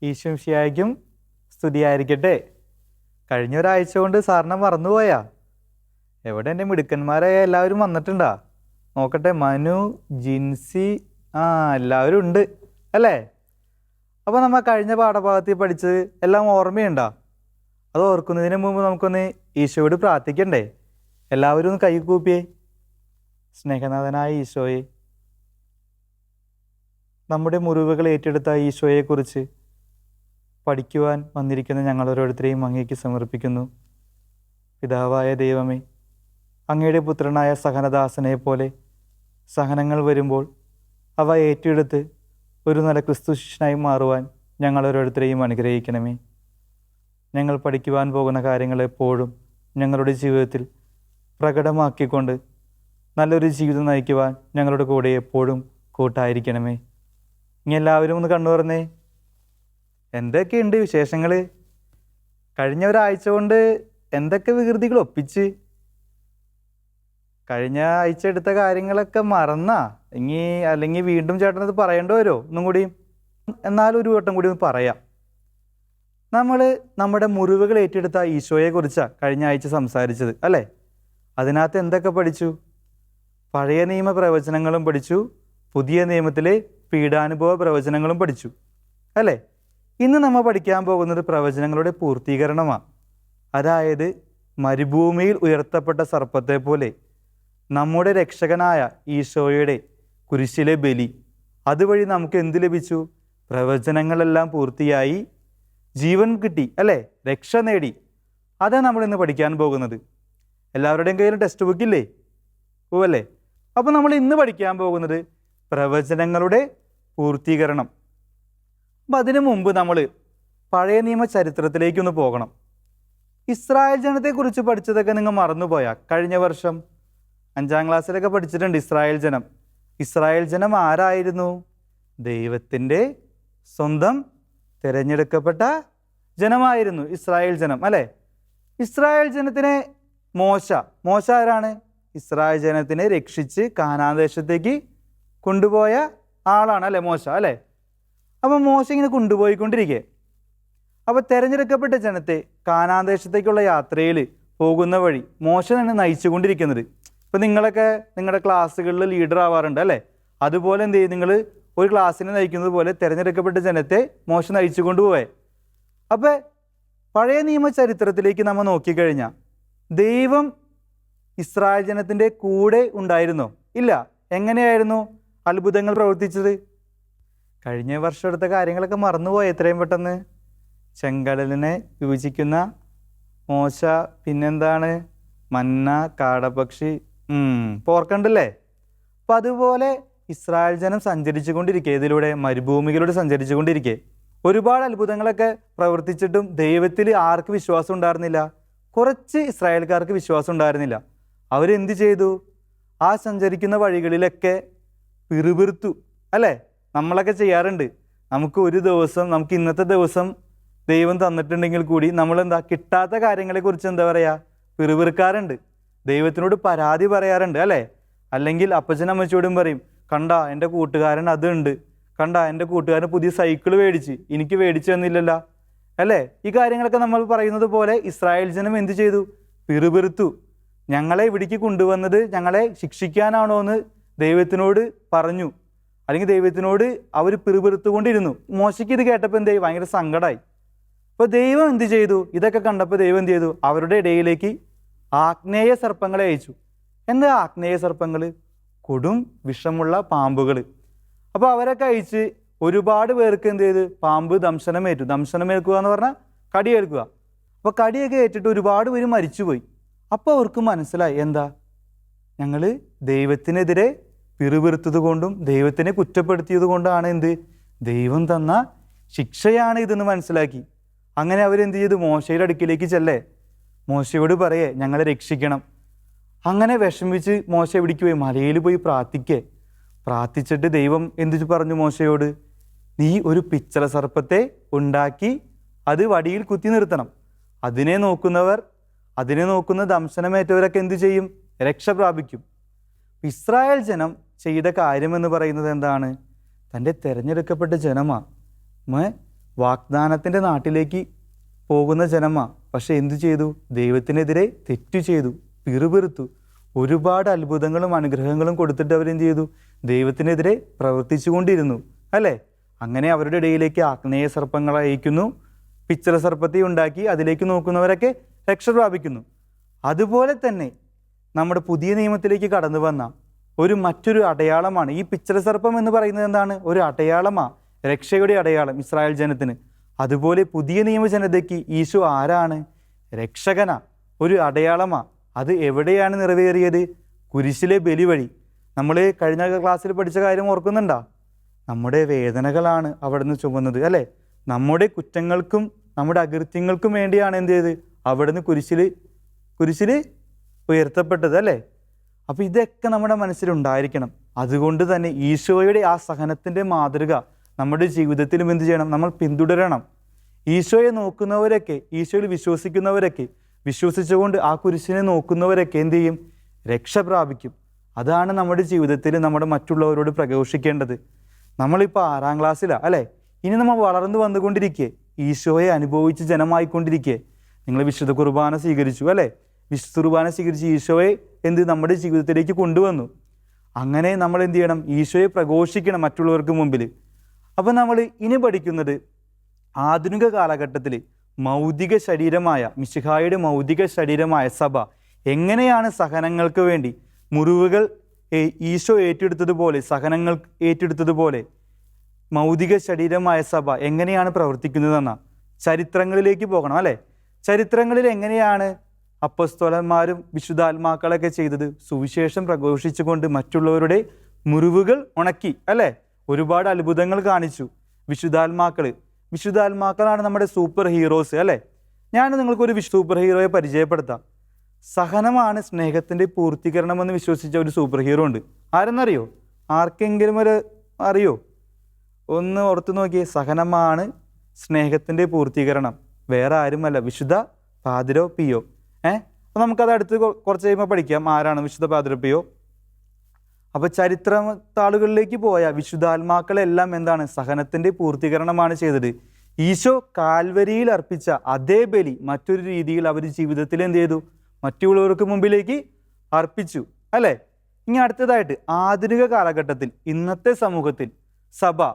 ഈശോമിശിഹായ്ക്കും സ്തുതിയായിരിക്കട്ടെ. കഴിഞ്ഞ ഒരാഴ്ച കൊണ്ട് സാറിനെ മറന്നുപോയാ? എവിടെ എൻ്റെ മിടുക്കന്മാരായ എല്ലാവരും വന്നിട്ടുണ്ടാ? നോക്കട്ടെ, മനു, ജിൻസി, എല്ലാവരും ഉണ്ട് അല്ലേ? അപ്പോൾ നമ്മൾ കഴിഞ്ഞ പാഠഭാഗത്തിൽ പഠിച്ചത് എല്ലാം ഓർമ്മയുണ്ടോ? അത് ഓർക്കുന്നതിന് മുമ്പ് നമുക്കൊന്ന് ഈശോയോട് പ്രാർത്ഥിക്കണ്ടേ? എല്ലാവരും ഒന്ന് കൈ കൂപ്പിയേ. സ്നേഹനാഥനായ ഈശോയെ, നമ്മുടെ മുറിവുകൾ ഏറ്റെടുത്ത ഈശോയെക്കുറിച്ച് പഠിക്കുവാൻ വന്നിരിക്കുന്ന ഞങ്ങൾ ഓരോരുത്തരെയും അങ്ങേക്ക് സമർപ്പിക്കുന്നു. പിതാവായ ദൈവമേ, അങ്ങയുടെ പുത്രനായ സഹനദാസനെ പോലെ സഹനങ്ങൾ വരുമ്പോൾ അവ ഏറ്റെടുത്ത് ഒരു നല്ല ക്രിസ്തു ശിഷ്യനായി മാറുവാൻ ഞങ്ങൾ ഓരോരുത്തരെയും അനുഗ്രഹിക്കണമേ. ഞങ്ങൾ പഠിക്കുവാൻ പോകുന്ന കാര്യങ്ങൾ എപ്പോഴും ഞങ്ങളുടെ ജീവിതത്തിൽ പ്രകടമാക്കിക്കൊണ്ട് നല്ലൊരു ജീവിതം നയിക്കുവാൻ ഞങ്ങളുടെ കൂടെ എപ്പോഴും കൂട്ടായിരിക്കണമേ. ഇനി എല്ലാവരും ഒന്ന് കണ്ണു തുറന്നേ. എന്തൊക്കെയുണ്ട് വിശേഷങ്ങൾ? കഴിഞ്ഞ ഒരാഴ്ച കൊണ്ട് എന്തൊക്കെ വികൃതികൾ ഒപ്പിച്ച്? കഴിഞ്ഞ ആഴ്ച എടുത്ത കാര്യങ്ങളൊക്കെ മറന്നാ? അല്ലെങ്കിൽ വീണ്ടും ചേട്ടനത് പറയേണ്ടി വരുമോ ഒന്നും കൂടി? എന്നാലും ഒരു വട്ടം കൂടി ഒന്ന് പറയാം. നമ്മൾ നമ്മുടെ മുറിവുകൾ ഏറ്റെടുത്ത ഈശോയെക്കുറിച്ചാണ് കഴിഞ്ഞ ആഴ്ച സംസാരിച്ചത് അല്ലേ? അതിനകത്ത് എന്തൊക്കെ പഠിച്ചു? പഴയ നിയമ പ്രവചനങ്ങളും പഠിച്ചു, പുതിയ നിയമത്തിലെ പീഡാനുഭവ പ്രവചനങ്ങളും പഠിച്ചു അല്ലേ? ഇന്ന് നമ്മൾ പഠിക്കാൻ പോകുന്നത് പ്രവചനങ്ങളുടെ പൂർത്തീകരണമാണ്. അതായത് മരുഭൂമിയിൽ ഉയർത്തപ്പെട്ട സർപ്പത്തെ പോലെ നമ്മുടെ രക്ഷകനായ ഈശോയുടെ കുരിശിലെ ബലി, അതുവഴി നമുക്ക് എന്ത് ലഭിച്ചു? പ്രവചനങ്ങളെല്ലാം പൂർത്തിയായി, ജീവൻ കിട്ടി അല്ലേ? രക്ഷ നേടി. അതാണ് നമ്മൾ ഇന്ന് പഠിക്കാൻ പോകുന്നത്. എല്ലാവരുടെയും കയ്യിൽ ടെക്സ്റ്റ് ബുക്കില്ലേ? പോവല്ലേ? അപ്പോൾ നമ്മൾ ഇന്ന് പഠിക്കാൻ പോകുന്നത് പ്രവചനങ്ങളുടെ പൂർത്തീകരണം. അപ്പം അതിനു മുമ്പ് നമ്മൾ പഴയ നിയമ ചരിത്രത്തിലേക്കൊന്ന് പോകണം. ഇസ്രായേൽ ജനത്തെക്കുറിച്ച് പഠിച്ചതൊക്കെ നിങ്ങൾ മറന്നുപോയാ? കഴിഞ്ഞ വർഷം 5ാം ക്ലാസ്സിലൊക്കെ പഠിച്ചിട്ടുണ്ട് ഇസ്രായേൽ ജനം. ഇസ്രായേൽ ജനം ആരായിരുന്നു? ദൈവത്തിൻ്റെ സ്വന്തം തിരഞ്ഞെടുക്കപ്പെട്ട ജനമായിരുന്നു ഇസ്രായേൽ ജനം അല്ലേ? ഇസ്രായേൽ ജനത്തിനെ മോശ ആരാണ്? ഇസ്രായേൽ ജനത്തിനെ രക്ഷിച്ച് കാനാൻ ദേശത്തേക്ക് കൊണ്ടുപോയ ആളാണ് അല്ലേ മോശ അല്ലേ? അപ്പോൾ മോശ ഇങ്ങനെ കൊണ്ടുപോയിക്കൊണ്ടിരിക്കുക. അപ്പോൾ തിരഞ്ഞെടുക്കപ്പെട്ട ജനത്തെ കാനാൻ ദേശത്തേക്കുള്ള യാത്രയിൽ പോകുന്ന വഴി മോശ തന്നെ നയിച്ചു കൊണ്ടിരിക്കുന്നത്. ഇപ്പോൾ നിങ്ങളൊക്കെ നിങ്ങളുടെ ക്ലാസ്സുകളിൽ ലീഡർ ആവാറുണ്ട് അല്ലേ? അതുപോലെ എന്ത് ചെയ്യും? നിങ്ങൾ ഒരു ക്ലാസ്സിനെ നയിക്കുന്നത് പോലെ തിരഞ്ഞെടുക്കപ്പെട്ട ജനത്തെ മോശ നയിച്ചു കൊണ്ടുപോയേ. അപ്പോൾ പഴയ നിയമ ചരിത്രത്തിലേക്ക് നമ്മൾ നോക്കിക്കഴിഞ്ഞാൽ ദൈവം ഇസ്രായേൽ ജനത്തിൻ്റെ കൂടെ ഉണ്ടായിരുന്നോ? ഇല്ല. എങ്ങനെയായിരുന്നു അത്ഭുതങ്ങൾ പ്രവർത്തിച്ചത്? കഴിഞ്ഞ വർഷം എടുത്ത കാര്യങ്ങളൊക്കെ മറന്നുപോയി എത്രയും പെട്ടെന്ന്. ചെങ്കടലിനെ വിഭജിക്കുന്ന മോശ, പിന്നെന്താണ് മന്ന, കാടപക്ഷി, പോർക്കണ്ടല്ലേ? അപ്പം അതുപോലെ ഇസ്രായേൽ ജനം സഞ്ചരിച്ചു കൊണ്ടിരിക്കുക. ഇതിലൂടെ മരുഭൂമിയിലൂടെ സഞ്ചരിച്ചു കൊണ്ടിരിക്കുക. ഒരുപാട് അത്ഭുതങ്ങളൊക്കെ പ്രവർത്തിച്ചിട്ടും ദൈവത്തിൽ ആർക്ക് വിശ്വാസം ഉണ്ടായിരുന്നില്ല? കുറച്ച് ഇസ്രായേൽക്കാർക്ക് വിശ്വാസം ഉണ്ടായിരുന്നില്ല. അവരെന്ത് ചെയ്തു? ആ സഞ്ചരിക്കുന്ന വഴികളിലൊക്കെ പിറുപിറുത്തു അല്ലേ? നമ്മളൊക്കെ ചെയ്യാറുണ്ട്. നമുക്ക് ഇന്നത്തെ ദിവസം ദൈവം തന്നിട്ടുണ്ടെങ്കിൽ കൂടി നമ്മളെന്താ കിട്ടാത്ത കാര്യങ്ങളെക്കുറിച്ച് എന്താ പറയുക? പിറുപിറുക്കാറുണ്ട്, ദൈവത്തിനോട് പരാതി പറയാറുണ്ട് അല്ലേ? അല്ലെങ്കിൽ അപ്പച്ചനമ്മച്ചോടും പറയും, കണ്ടാ എൻ്റെ കൂട്ടുകാരൻ അതുണ്ട്, കണ്ടാ എൻ്റെ കൂട്ടുകാരൻ പുതിയ സൈക്കിൾ മേടിച്ച്, എനിക്ക് മേടിച്ചു തന്നില്ലല്ലോ അല്ലേ? ഈ കാര്യങ്ങളൊക്കെ നമ്മൾ പറയുന്നത് പോലെ ഇസ്രായേൽ ജനം എന്ത് ചെയ്തു? പിറുപിറുത്തു. ഞങ്ങളെ ഇവിടേക്ക് കൊണ്ടുവന്നത് ഞങ്ങളെ ശിക്ഷിക്കാനാണോ എന്ന് ദൈവത്തിനോട് പറഞ്ഞു. അല്ലെങ്കിൽ ദൈവത്തിനോട് അവർ പിറുപിറുത്തുകൊണ്ടിരുന്നു. മോശയ്ക്ക് ഇത് കേട്ടപ്പോൾ എന്ത് ചെയ്യും? ഭയങ്കര സങ്കടമായി. അപ്പോൾ ദൈവം എന്ത് ചെയ്തു? ഇതൊക്കെ കണ്ടപ്പോൾ ദൈവം എന്ത് ചെയ്തു? അവരുടെ ഇടയിലേക്ക് ആഗ്നേയ സർപ്പങ്ങളെ അയച്ചു. എന്താ ആഗ്നേയ സർപ്പങ്ങൾ? കൊടും വിഷമുള്ള പാമ്പുകൾ. അപ്പോൾ അവരൊക്കെ അയച്ച് ഒരുപാട് പേർക്ക് എന്ത് ചെയ്ത്? പാമ്പ് ദംശനമേറ്റു. ദംശനമേൽക്കുക എന്ന് പറഞ്ഞാൽ കടിയേൽക്കുക. അപ്പോൾ കടിയൊക്കെ ഏറ്റിട്ട് ഒരുപാട് പേര് മരിച്ചുപോയി. അപ്പോൾ അവർക്ക് മനസ്സിലായി, എന്താ ഞങ്ങൾ ദൈവത്തിനെതിരെ പിറുപിറുത്തത് കൊണ്ടും ദൈവത്തിനെ കുറ്റപ്പെടുത്തിയത് കൊണ്ടാണ് എന്ത് ദൈവം തന്ന ശിക്ഷയാണ് ഇതെന്ന് മനസ്സിലാക്കി. അങ്ങനെ അവരെന്ത് ചെയ്തു? മോശയുടെ അടുക്കിലേക്ക് ചെല്ലേ, മോശയോട് പറയേ ഞങ്ങളെ രക്ഷിക്കണം. അങ്ങനെ വിഷമിച്ച് മോശ എവിടേക്ക് പോയി? മലയിൽ പോയി പ്രാർത്ഥിച്ചിട്ട് ദൈവം എന്ത് പറഞ്ഞു മോശയോട്? നീ ഒരു പിച്ചള സർപ്പത്തെ ഉണ്ടാക്കി അത് വടിയിൽ കുത്തി നിർത്തണം. അതിനെ നോക്കുന്ന ദംശനമേറ്റവരൊക്കെ എന്ത് ചെയ്യും? രക്ഷ പ്രാപിക്കും. ഇസ്രായേൽ ജനം ചെയ്ത കാര്യമെന്ന് പറയുന്നത് എന്താണ്? തൻ്റെ തിരഞ്ഞെടുക്കപ്പെട്ട ജനമാണ്, വാഗ്ദാനത്തിൻ്റെ നാട്ടിലേക്ക് പോകുന്ന ജനമാണ്. പക്ഷെ എന്തു ചെയ്തു? ദൈവത്തിനെതിരെ തെറ്റു ചെയ്തു, പിറുപിറുത്തു. ഒരുപാട് അത്ഭുതങ്ങളും അനുഗ്രഹങ്ങളും കൊടുത്തിട്ട് അവരെന്ത് ചെയ്തു? ദൈവത്തിനെതിരെ പ്രവർത്തിച്ചു കൊണ്ടിരുന്നു അല്ലേ? അങ്ങനെ അവരുടെ ഇടയിലേക്ക് ആഗ്നേയ സർപ്പങ്ങളെ അയക്കുന്നു, പിച്ചള സർപ്പത്തെ ഉണ്ടാക്കി അതിലേക്ക് നോക്കുന്നവരൊക്കെ രക്ഷ പ്രാപിക്കുന്നു. അതുപോലെ തന്നെ നമ്മുടെ പുതിയ നിയമത്തിലേക്ക് കടന്നു വന്ന മറ്റൊരു അടയാളമാണ് ഈ പിച്ചള സർപ്പം എന്ന് പറയുന്നത്. എന്താണ്? ഒരു അടയാളമാണ്, രക്ഷയുടെ അടയാളം ഇസ്രായേൽ ജനത്തിന്. അതുപോലെ പുതിയ നിയമജനതയ്ക്ക് ഈശോ ആരാണ്? രക്ഷകനാ, ഒരു അടയാളമാണ്. അത് എവിടെയാണ് നിറവേറിയത്? കുരിശിലെ ബലി വഴി. നമ്മൾ കഴിഞ്ഞ ക്ലാസ്സിൽ പഠിച്ച കാര്യം ഓർക്കുന്നുണ്ടോ? നമ്മുടെ വേദനകളാണ് അവിടുന്ന് ചുമന്നത് അല്ലേ? നമ്മുടെ കുറ്റങ്ങൾക്കും നമ്മുടെ അകൃത്യങ്ങൾക്കും വേണ്ടിയാണ് എന്ത് ചെയ്ത് അവിടുന്ന് കുരിശിൽ ഉയർത്തപ്പെട്ടത് അല്ലേ? അപ്പോൾ ഇതൊക്കെ നമ്മുടെ മനസ്സിലുണ്ടായിരിക്കണം. അതുകൊണ്ട് തന്നെ ഈശോയുടെ ആ സഹനത്തിൻ്റെ മാതൃക നമ്മുടെ ജീവിതത്തിലും എന്ത് ചെയ്യണം? നമ്മൾ പിന്തുടരണം. ഈശോയെ നോക്കുന്നവരൊക്കെ, ഈശോയിൽ വിശ്വസിക്കുന്നവരൊക്കെ, വിശ്വസിച്ചുകൊണ്ട് ആ കുരിശിനെ നോക്കുന്നവരൊക്കെ എന്ത് ചെയ്യും? രക്ഷ പ്രാപിക്കും. അതാണ് നമ്മുടെ ജീവിതത്തിൽ നമ്മുടെ മറ്റുള്ളവരോട് പ്രഘോഷിക്കേണ്ടത്. നമ്മളിപ്പോൾ 6ാം ക്ലാസ്സിലാണ് അല്ലേ? ഇനി നമ്മൾ വളർന്നു വന്നുകൊണ്ടിരിക്കേ, ഈശോയെ അനുഭവിച്ച് ജനമായിക്കൊണ്ടിരിക്കേ. നിങ്ങൾ വിശുദ്ധ കുർബാന സ്വീകരിച്ചു അല്ലേ? വിശുദ്ധ കുർബാന സ്വീകരിച്ച് ഈശോയെ നമ്മുടെ ജീവിതത്തിലേക്ക് കൊണ്ടുവന്നു. അങ്ങനെ നമ്മൾ എന്ത് ചെയ്യണം? ഈശോയെ പ്രഘോഷിക്കണം മറ്റുള്ളവർക്ക് മുമ്പിൽ. അപ്പം നമ്മൾ ഇനി പഠിക്കുന്നത് ആധുനിക കാലഘട്ടത്തിൽ മൗതിക ശരീരമായ മിശിഹായുടെ മൗതിക ശരീരമായ സഭ എങ്ങനെയാണ് സഹനങ്ങൾക്ക് വേണ്ടി മുറിവുകൾ ഈശോ ഏറ്റെടുത്തതുപോലെ, സഹനങ്ങൾ ഏറ്റെടുത്തതുപോലെ മൗതിക ശരീരമായ സഭ എങ്ങനെയാണ് പ്രവർത്തിക്കുന്നതെന്ന ചരിത്രങ്ങളിലേക്ക് പോകണം അല്ലേ? ചരിത്രങ്ങളിൽ എങ്ങനെയാണ് അപ്പസ്തോലന്മാരും വിശുദ്ധാത്മാക്കളൊക്കെ ചെയ്തത്? സുവിശേഷം പ്രഘോഷിച്ചുകൊണ്ട് മറ്റുള്ളവരുടെ മുറിവുകൾ ഉണക്കി അല്ലേ? ഒരുപാട് അത്ഭുതങ്ങൾ കാണിച്ചു വിശുദ്ധാത്മാക്കളാണ് നമ്മുടെ സൂപ്പർ ഹീറോസ് അല്ലേ? ഞാൻ നിങ്ങൾക്കൊരു സൂപ്പർ ഹീറോയെ പരിചയപ്പെടുത്താം. സഹനമാണ് സ്നേഹത്തിൻ്റെ പൂർത്തീകരണമെന്ന് വിശ്വസിച്ച ഒരു സൂപ്പർ ഹീറോ ഉണ്ട്. ആരെന്നറിയോ? ആർക്കെങ്കിലും അറിയോ? ഒന്ന് ഓർത്തു നോക്കിയേ. സഹനമാണ് സ്നേഹത്തിൻ്റെ പൂർത്തീകരണം. വേറെ ആരുമല്ല, വിശുദ്ധ പാദ്രോ പിയോ. അപ്പോൾ നമുക്കത് അടുത്ത് കുറച്ച് കഴിയുമ്പോൾ പഠിക്കാം ആരാണ് വിശുദ്ധ പാദ്രോ പിയോ. അപ്പോൾ ചരിത്ര താളുകളിലേക്ക് പോയ വിശുദ്ധാത്മാക്കളെല്ലാം എന്താണ്? സഹനത്തിൻ്റെ പൂർത്തീകരണമാണ് ചെയ്തത്. ഈശോ കാൽവരിയിൽ അർപ്പിച്ച അതേ ബലി മറ്റൊരു രീതിയിൽ അവർ ജീവിതത്തിൽ എന്ത് ചെയ്തു? മറ്റുള്ളവർക്ക് മുമ്പിലേക്ക് അർപ്പിച്ചു അല്ലേ? ഇനി അടുത്തതായിട്ട് ആധുനിക കാലഘട്ടത്തിൽ ഇന്നത്തെ സമൂഹത്തിൽ സഭ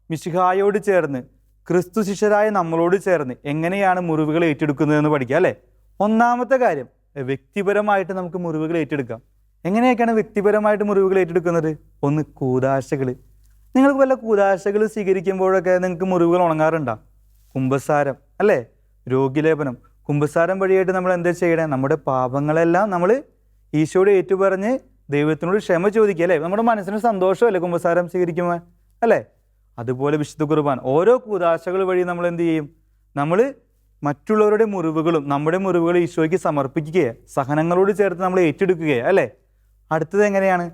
മിശിഹായോട് ചേർന്ന് ക്രിസ്തു ശിഷ്യരായ നമ്മളോട് ചേർന്ന് എങ്ങനെയാണ് മുറിവുകൾ ഏറ്റെടുക്കുന്നതെന്ന് പഠിക്കുക അല്ലേ? ഒന്നാമത്തെ കാര്യം, വ്യക്തിപരമായിട്ട് നമുക്ക് മുറിവുകൾ ഏറ്റെടുക്കാം. എങ്ങനെയൊക്കെയാണ് വ്യക്തിപരമായിട്ട് മുറിവുകൾ ഏറ്റെടുക്കുന്നത്? ഒന്ന്, കൂദാശകൾ. നിങ്ങൾക്ക് വല്ല കൂദാശകൾ സ്വീകരിക്കുമ്പോഴൊക്കെ നിങ്ങൾക്ക് മുറിവുകൾ ഉണങ്ങാറുണ്ടോ? കുമ്പസാരം അല്ലേ? രോഗിലേപനം. കുമ്പസാരം വഴിയായിട്ട് നമ്മൾ എന്താ ചെയ്യണേ? നമ്മുടെ പാപങ്ങളെല്ലാം നമ്മൾ ഈശോയോട് ഏറ്റുപറഞ്ഞ് ദൈവത്തിനോട് ക്ഷമ ചോദിക്കുക അല്ലേ? നമ്മുടെ മനസ്സിന് സന്തോഷമല്ലേ കുമ്പസാരം സ്വീകരിക്കുമ്പോൾ അല്ലേ? അതുപോലെ വിശുദ്ധ കുർബാന, ഓരോ കൂദാശകൾ വഴി നമ്മൾ എന്ത് ചെയ്യും? നമ്മൾ മറ്റുള്ളവരുടെ മുറിവുകളും നമ്മുടെ മുറിവുകളും ഈശോയ്ക്ക് സമർപ്പിക്കുകയാണ്. സഹനങ്ങളോട് ചേർത്ത് നമ്മൾ ഏറ്റെടുക്കുകയാണ് അല്ലേ? അടുത്തത് എങ്ങനെയാണ്?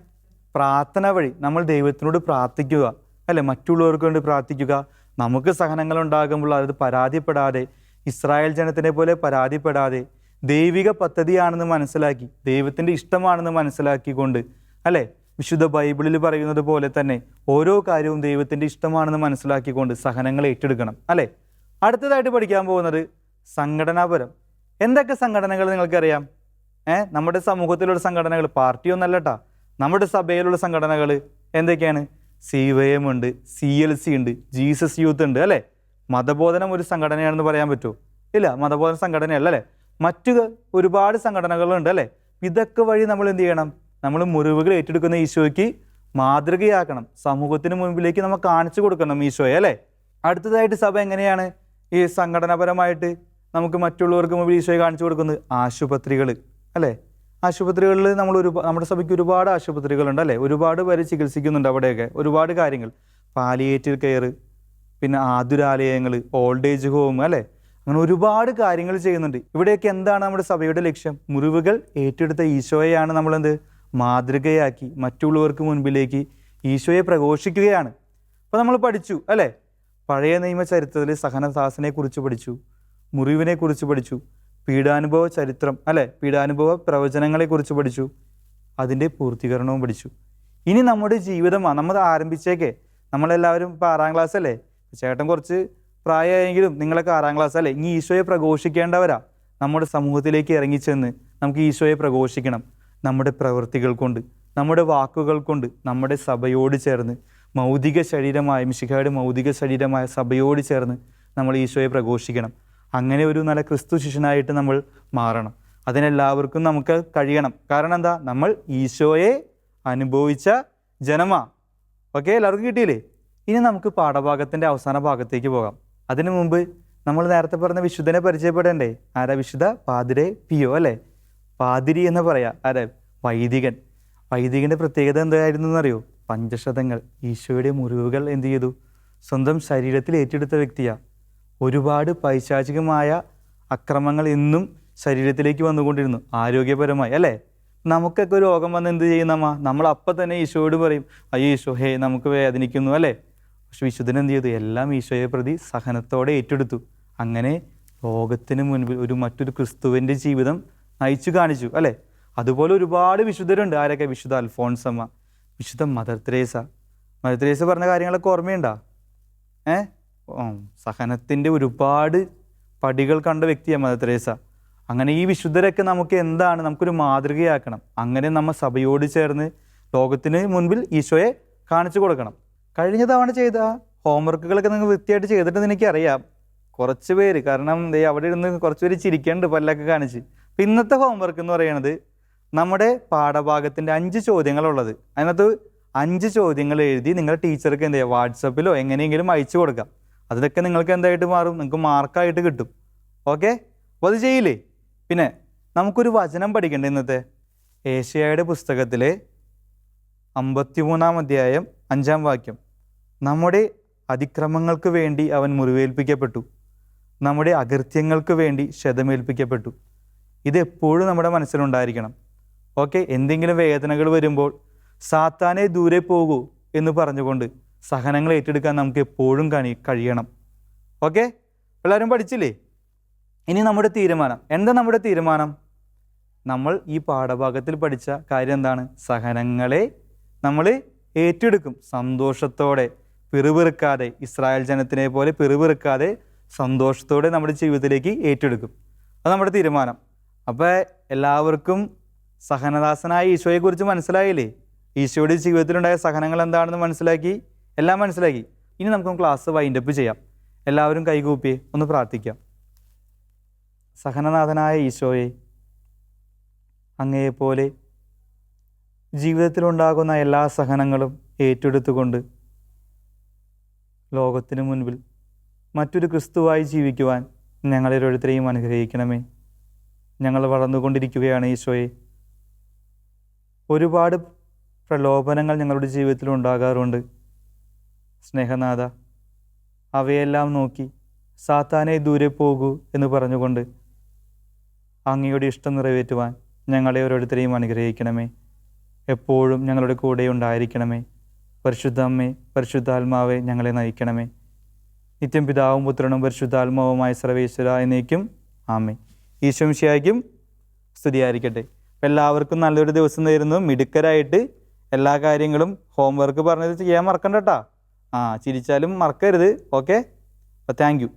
പ്രാർത്ഥന വഴി നമ്മൾ ദൈവത്തിനോട് പ്രാർത്ഥിക്കുക അല്ലേ? മറ്റുള്ളവർക്ക് വേണ്ടി പ്രാർത്ഥിക്കുക. നമുക്ക് സഹനങ്ങൾ ഉണ്ടാകുമ്പോൾ അത് പരാതിപ്പെടാതെ, ഇസ്രായേൽ ജനത്തിനെ പോലെ പരാതിപ്പെടാതെ, ദൈവിക പദ്ധതിയാണെന്ന് മനസ്സിലാക്കി, ദൈവത്തിൻ്റെ ഇഷ്ടമാണെന്ന് മനസ്സിലാക്കിക്കൊണ്ട് അല്ലേ? വിശുദ്ധ ബൈബിളിൽ പറയുന്നത് പോലെ തന്നെ ഓരോ കാര്യവും ദൈവത്തിൻ്റെ ഇഷ്ടമാണെന്ന് മനസ്സിലാക്കിക്കൊണ്ട് സഹനങ്ങൾ ഏറ്റെടുക്കണം അല്ലേ? അടുത്തതായിട്ട് പഠിക്കാൻ പോകുന്നത് സംഘടനാപരം. എന്തൊക്കെ സംഘടനകൾ നിങ്ങൾക്കറിയാം? നമ്മുടെ സമൂഹത്തിലുള്ള സംഘടനകൾ, പാർട്ടിയൊന്നല്ല കേട്ടോ, നമ്മുടെ സഭയിലുള്ള സംഘടനകൾ എന്തൊക്കെയാണ്? CYM ഉണ്ട്, CLC ഉണ്ട്, ജീസസ് യൂത്ത് ഉണ്ട് അല്ലേ? മതബോധനം ഒരു സംഘടനയാണെന്ന് പറയാൻ പറ്റുമോ? ഇല്ല, മതബോധന സംഘടനയല്ല അല്ലേ? മറ്റു ഒരുപാട് സംഘടനകളുണ്ട് അല്ലേ? ഇതൊക്കെ വഴി നമ്മൾ എന്ത് ചെയ്യണം? നമ്മൾ മുറിവുകൾ ഏറ്റെടുക്കുന്ന ഈശോയ്ക്ക് മാതൃകയാക്കണം. സമൂഹത്തിന് മുൻപിലേക്ക് നമ്മൾ കാണിച്ചു കൊടുക്കണം ഈശോയെ അല്ലേ? അടുത്തതായിട്ട് സഭ എങ്ങനെയാണ് ഈ സംഘടനാപരമായിട്ട് നമുക്ക് മറ്റുള്ളവർക്ക് മുമ്പിൽ ഈശോയെ കാണിച്ചു കൊടുക്കുന്നത്? ആശുപത്രികൾ അല്ലേ? ആശുപത്രികളിൽ നമ്മുടെ സഭയ്ക്ക് ഒരുപാട് ആശുപത്രികളുണ്ട് അല്ലേ? ഒരുപാട് പേര് ചികിത്സിക്കുന്നുണ്ട് അവിടെയൊക്കെ. ഒരുപാട് കാര്യങ്ങൾ, പാലിയേറ്റീവ് കെയർ, പിന്നെ ആതുരാലയങ്ങൾ, ഓൾഡ് ഏജ് ഹോം അല്ലേ? അങ്ങനെ ഒരുപാട് കാര്യങ്ങൾ ചെയ്യുന്നുണ്ട്. ഇവിടെയൊക്കെ എന്താണ് നമ്മുടെ സഭയുടെ ലക്ഷ്യം? മുറിവുകൾ ഏറ്റെടുത്ത ഈശോയെയാണ് നമ്മളെന്ത് മാതൃകയാക്കി മറ്റുള്ളവർക്ക് മുൻപിലേക്ക് ഈശോയെ പ്രഘോഷിക്കുകയാണ്. അപ്പോൾ നമ്മൾ പഠിച്ചു അല്ലേ? പഴയ നിയമ ചരിത്രത്തിൽ സഹനദാസനെ കുറിച്ച് പഠിച്ചു, മുറിവിനെ കുറിച്ച് പഠിച്ചു, പീഡാനുഭവ ചരിത്രം അല്ലേ? പീഡാനുഭവ പ്രവചനങ്ങളെ കുറിച്ച് പഠിച്ചു. അതിൻ്റെ പൂർത്തീകരണവും പഠിച്ചു. ഇനി നമ്മുടെ ജീവിതമാണ് നമ്മൾ ആരംഭിച്ചേക്കേ. നമ്മളെല്ലാവരും ഇപ്പോൾ 6ാം ക്ലാസ് അല്ലേ, ചേട്ടൻ കുറച്ച് പ്രായമായെങ്കിലും നിങ്ങളൊക്കെ 6ാം ക്ലാസ് അല്ലേ. ഇനി ഈശോയെ പ്രഘോഷിക്കേണ്ടവരാ. നമ്മുടെ സമൂഹത്തിലേക്ക് ഇറങ്ങിച്ചെന്ന് നമുക്ക് ഈശോയെ പ്രഘോഷിക്കണം. നമ്മുടെ പ്രവൃത്തികൾ കൊണ്ട്, നമ്മുടെ വാക്കുകൾ കൊണ്ട്, നമ്മുടെ സഭയോട് ചേർന്ന്, മൗതിക ശരീരമായ മിശിഹായുടെ മൗതിക ശരീരമായ സഭയോട് ചേർന്ന് നമ്മൾ ഈശോയെ പ്രഘോഷിക്കണം. അങ്ങനെ ഒരു നല്ല ക്രിസ്തു ശിഷ്യനായിട്ട് നമ്മൾ മാറണം. അതിനെല്ലാവർക്കും നമുക്ക് കഴിയണം. കാരണം എന്താ? നമ്മൾ ഈശോയെ അനുഭവിച്ച ജനമാ. ഓക്കെ, എല്ലാവർക്കും കിട്ടിയില്ലേ? ഇനി നമുക്ക് പാഠഭാഗത്തിൻ്റെ അവസാന ഭാഗത്തേക്ക് പോകാം. അതിനു മുമ്പ് നമ്മൾ നേരത്തെ പറഞ്ഞ വിശുദ്ധനെ പരിചയപ്പെടണ്ടേ? ആരാ? വിശുദ്ധ പാതിരെ പിയോ അല്ലേ? പാതിരി എന്ന് പറയാം. ആരാ? വൈദികൻ. വൈദികൻ്റെ പ്രത്യേകത എന്തായിരുന്നു എന്നറിയോ? പഞ്ചശതങ്ങൾ, ഈശോയുടെ മുറിവുകൾ എന്ത് ചെയ്തു? സ്വന്തം ശരീരത്തിൽ ഏറ്റെടുത്ത വ്യക്തിയാണ്. ഒരുപാട് പൈശാചികമായ അക്രമങ്ങൾ എന്നും ശരീരത്തിലേക്ക് വന്നുകൊണ്ടിരുന്നു, ആരോഗ്യപരമായി അല്ലേ? നമുക്കൊക്കെ ഒരു രോഗം വന്ന് എന്ത് ചെയ്യുന്നമ്മ? നമ്മൾ അപ്പം തന്നെ ഈശോയോട് പറയും, അയ്യോ ഈശോ, ഹേ നമുക്ക് വേദനിക്കുന്നു അല്ലേ? പക്ഷെ വിശുദ്ധൻ എന്ത് ചെയ്തു? എല്ലാം ഈശോയെ പ്രതി സഹനത്തോടെ ഏറ്റെടുത്തു. അങ്ങനെ ലോകത്തിന് മുൻപിൽ മറ്റൊരു ക്രിസ്തുവിൻ്റെ ജീവിതം നയിച്ചു കാണിച്ചു അല്ലേ? അതുപോലെ ഒരുപാട് വിശുദ്ധരുണ്ട്. ആരൊക്കെ? വിശുദ്ധ അൽഫോൺസമ്മ, വിശുദ്ധ മദർ തെരേസ. മദർ തെരേസ പറഞ്ഞ കാര്യങ്ങളൊക്കെ ഓർമ്മയുണ്ടോ? സഹനത്തിൻ്റെ ഒരുപാട് പടികൾ കണ്ട വ്യക്തിയാണ് മദർ തെരേസ. അങ്ങനെ ഈ വിശുദ്ധരൊക്കെ നമുക്ക് എന്താണ്? നമുക്കൊരു മാതൃകയാക്കണം. അങ്ങനെ നമ്മൾ സഭയോട് ചേർന്ന് ലോകത്തിന് മുൻപിൽ ഈശോയെ കാണിച്ചു കൊടുക്കണം. കഴിഞ്ഞ തവണ ചെയ്ത ഹോംവർക്കുകളൊക്കെ നിങ്ങൾ വൃത്തിയായിട്ട് ചെയ്തിട്ടെന്ന് എനിക്കറിയാം. കുറച്ച് പേര്, കാരണം അവിടെ ഇരുന്ന് കുറച്ച് പേര് ചിരിക്കേണ്ട പല്ലൊക്കെ കാണിച്ച്. അപ്പം ഇന്നത്തെ ഹോംവർക്ക് എന്ന് പറയുന്നത് നമ്മുടെ പാഠഭാഗത്തിൻ്റെ 5 ചോദ്യങ്ങളുള്ളത്. അതിനകത്ത് 5 ചോദ്യങ്ങൾ എഴുതി നിങ്ങൾ ടീച്ചർക്ക് എന്ത് ചെയ്യുക? വാട്സപ്പിലോ എങ്ങനെയെങ്കിലും അയച്ചു കൊടുക്കാം. അതിലൊക്കെ നിങ്ങൾക്ക് എന്തായിട്ട് മാറും? നിങ്ങൾക്ക് മാർക്കായിട്ട് കിട്ടും. ഓക്കെ, അപ്പോൾ അത് ചെയ്യില്ലേ? പിന്നെ നമുക്കൊരു വചനം പഠിക്കണ്ടേ ഇന്നത്തെ? ഏശയ്യായുടെ പുസ്തകത്തിലെ 53-ാം അധ്യായം 5-ാം വാക്യം. നമ്മുടെ അതിക്രമങ്ങൾക്ക് വേണ്ടി അവൻ മുറിവേൽപ്പിക്കപ്പെട്ടു, നമ്മുടെ അകൃത്യങ്ങൾക്ക് വേണ്ടി ക്ഷതമേൽപ്പിക്കപ്പെട്ടു. ഇത് എപ്പോഴും നമ്മുടെ മനസ്സിലുണ്ടായിരിക്കണം. ഓക്കെ, എന്തെങ്കിലും വേദനകൾ വരുമ്പോൾ സാത്താനെ ദൂരെ പോകൂ എന്ന് പറഞ്ഞുകൊണ്ട് സഹനങ്ങൾ ഏറ്റെടുക്കാൻ നമുക്ക് എപ്പോഴും കഴിയണം. ഓക്കെ, എല്ലാവരും പഠിച്ചില്ലേ? ഇനി നമ്മുടെ തീരുമാനം എന്താ? നമ്മുടെ തീരുമാനം നമ്മൾ ഈ പാഠഭാഗത്തിൽ പഠിച്ച കാര്യം എന്താണ്? സഹനങ്ങളെ നമ്മൾ ഏറ്റെടുക്കും സന്തോഷത്തോടെ, പിറുപിറുക്കാതെ. ഇസ്രായേൽ ജനത്തിനെ പോലെ പിറുപിറുക്കാതെ സന്തോഷത്തോടെ നമ്മുടെ ജീവിതത്തിലേക്ക് ഏറ്റെടുക്കും. അത് നമ്മുടെ തീരുമാനം. അപ്പോൾ എല്ലാവർക്കും സഹനദാസനായ ഈശോയെക്കുറിച്ച് മനസ്സിലായില്ലേ? ഈശോയുടെ ജീവിതത്തിലുണ്ടായ സഹനങ്ങൾ എന്താണെന്ന് മനസ്സിലാക്കി, എല്ലാം മനസ്സിലാക്കി. ഇനി നമുക്ക് ക്ലാസ് വൈൻഡപ്പ് ചെയ്യാം. എല്ലാവരും കൈകൂപ്പി ഒന്ന് പ്രാർത്ഥിക്കാം. സഹനനാഥനായ ഈശോയെ, അങ്ങയെപ്പോലെ ജീവിതത്തിലുണ്ടാകുന്ന എല്ലാ സഹനങ്ങളും ഏറ്റെടുത്തുകൊണ്ട് ലോകത്തിനു മുൻപിൽ മറ്റൊരു ക്രിസ്തുവായി ജീവിക്കുവാൻ ഞങ്ങളെ ഓരോരുത്തരെയും അനുഗ്രഹിക്കണമേ. ഞങ്ങൾ വളർന്നുകൊണ്ടിരിക്കുകയാണ് ഈശോയെ. ഒരുപാട് പ്രലോഭനങ്ങൾ ഞങ്ങളുടെ ജീവിതത്തിൽ ഉണ്ടാകാറുണ്ട്. സ്നേഹനാഥ, അവയെല്ലാം നോക്കി സാത്താനെ ദൂരെ പോകൂ എന്ന് പറഞ്ഞുകൊണ്ട് അങ്ങയുടെ ഇഷ്ടം നിറവേറ്റുവാൻ ഞങ്ങളെ ഓരോരുത്തരെയും അനുഗ്രഹിക്കണമേ. എപ്പോഴും ഞങ്ങളുടെ കൂടെ ഉണ്ടായിരിക്കണമേ. പരിശുദ്ധ അമ്മേ, പരിശുദ്ധാത്മാവെ ഞങ്ങളെ നയിക്കണമേ. നിത്യം പിതാവും പുത്രനും പരിശുദ്ധാത്മാവുമായ സർവേശ്വര എന്നേക്കും ആമേൻ. ഈശോ മിശിഹായ്ക്കും സ്തുതിയായിരിക്കട്ടെ. എല്ലാവർക്കും നല്ലൊരു ദിവസം നേരുന്നു. മിടുക്കരായിട്ട് എല്ലാ കാര്യങ്ങളും ഹോംവർക്ക് പറഞ്ഞത് ചെയ്യാൻ മറക്കണ്ട കേട്ടോ. ചിരിച്ചാലും മറക്കരുത്. ഓക്കെ, അപ്പോൾ താങ്ക് യു.